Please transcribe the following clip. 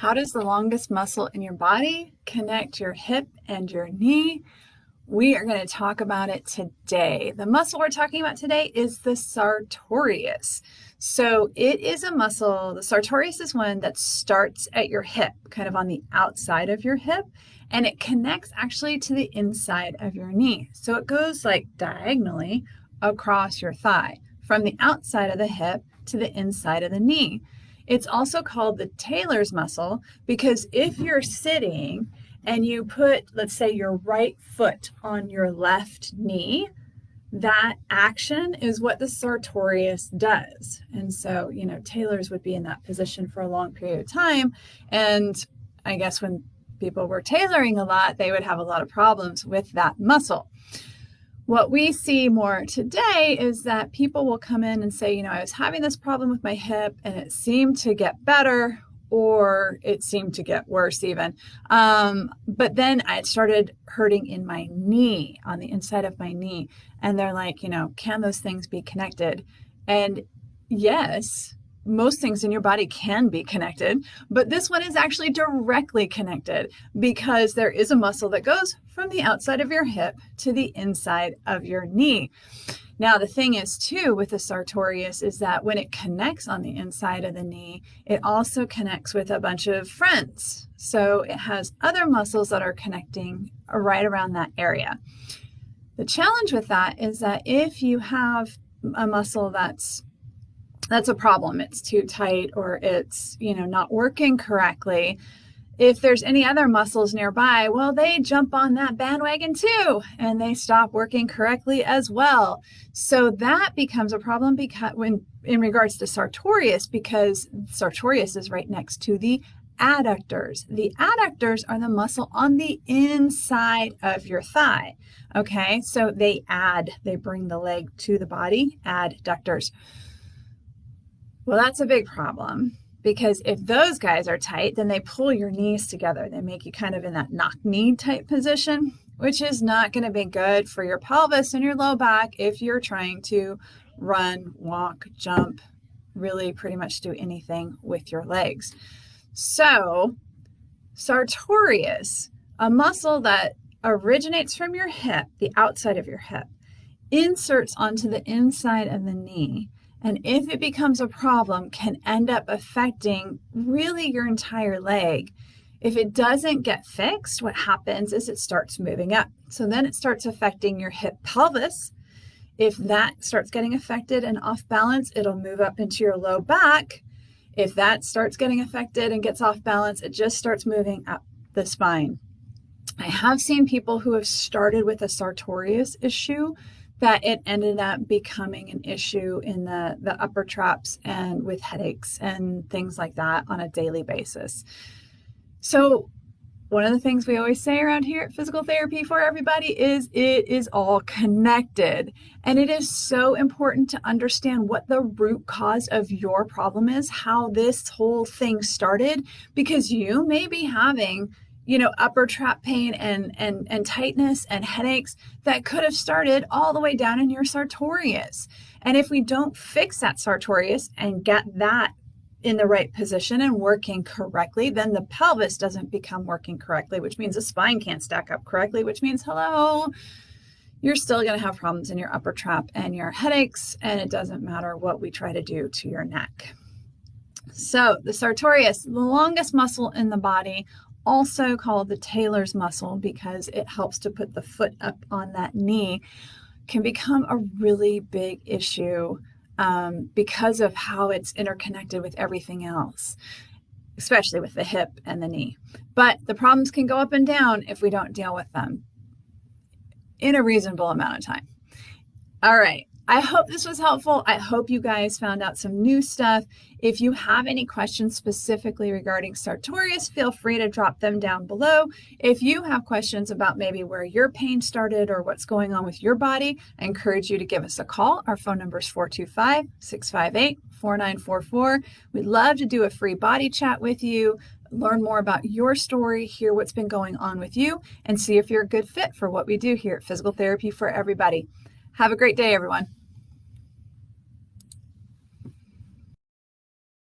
How does the longest muscle in your body connect your hip and your knee? We are going to talk about it today. The muscle we're talking about today is the sartorius. So it is a muscle, the sartorius is one that starts at your hip, kind of on the outside of your hip, and it connects actually to the inside of your knee. So it goes like diagonally across your thigh, from the outside of the hip to the inside of the knee. It's also called the Taylor's muscle because if you're sitting and you put, let's say, your right foot on your left knee, that action is what the sartorius does. And so, Taylor's would be in that position for a long period of time. And I guess when people were tailoring a lot, they would have a lot of problems with that muscle. What we see more today is that people will come in and say, I was having this problem with my hip and it seemed to get better or it seemed to get worse even. But then it started hurting in my knee, on the inside of my knee. And they're like, can those things be connected? And yes, most things in your body can be connected, but this one is actually directly connected because there is a muscle that goes from the outside of your hip to the inside of your knee. Now, the thing is too with the sartorius is that when it connects on the inside of the knee, it also connects with a bunch of friends. So it has other muscles that are connecting right around that area. The challenge with that is that if you have a muscle that's a problem, it's too tight or it's, not working correctly. If there's any other muscles nearby, well, they jump on that bandwagon too, and they stop working correctly as well. So that becomes a problem in regards to sartorius, because sartorius is right next to the adductors. The adductors are the muscle on the inside of your thigh. Okay, so they bring the leg to the body, adductors. Well, that's a big problem because if those guys are tight, then they pull your knees together. They make you kind of in that knock-knee type position, which is not going to be good for your pelvis and your low back if you're trying to run, walk, jump, really pretty much do anything with your legs. So, sartorius, a muscle that originates from your hip, the outside of your hip, inserts onto the inside of the knee. And if it becomes a problem, can end up affecting really your entire leg. If it doesn't get fixed, what happens is it starts moving up. So then it starts affecting your hip pelvis. If that starts getting affected and off balance, it'll move up into your low back. If that starts getting affected and gets off balance, it just starts moving up the spine. I have seen people who have started with a sartorius issue that it ended up becoming an issue in the upper traps and with headaches and things like that on a daily basis. So one of the things we always say around here at Physical Therapy for Everybody is it is all connected. And it is so important to understand what the root cause of your problem is, how this whole thing started, because you may be having upper trap pain and tightness and headaches that could have started all the way down in your sartorius. And if we don't fix that sartorius and get that in the right position and working correctly, then the pelvis doesn't become working correctly, which means the spine can't stack up correctly, which means, hello, you're still going to have problems in your upper trap and your headaches, and it doesn't matter what we try to do to your neck. So the sartorius, the longest muscle in the body, also called the Taylor's muscle because it helps to put the foot up on that knee, can become a really big issue because of how it's interconnected with everything else, especially with the hip and the knee. But the problems can go up and down if we don't deal with them in a reasonable amount of time. All right. I hope this was helpful. I hope you guys found out some new stuff. If you have any questions specifically regarding sartorius, feel free to drop them down below. If you have questions about maybe where your pain started or what's going on with your body, I encourage you to give us a call. Our phone number is 425-658-4944. We'd love to do a free body chat with you, learn more about your story, hear what's been going on with you, and see if you're a good fit for what we do here at Physical Therapy for Everybody. Have a great day, everyone.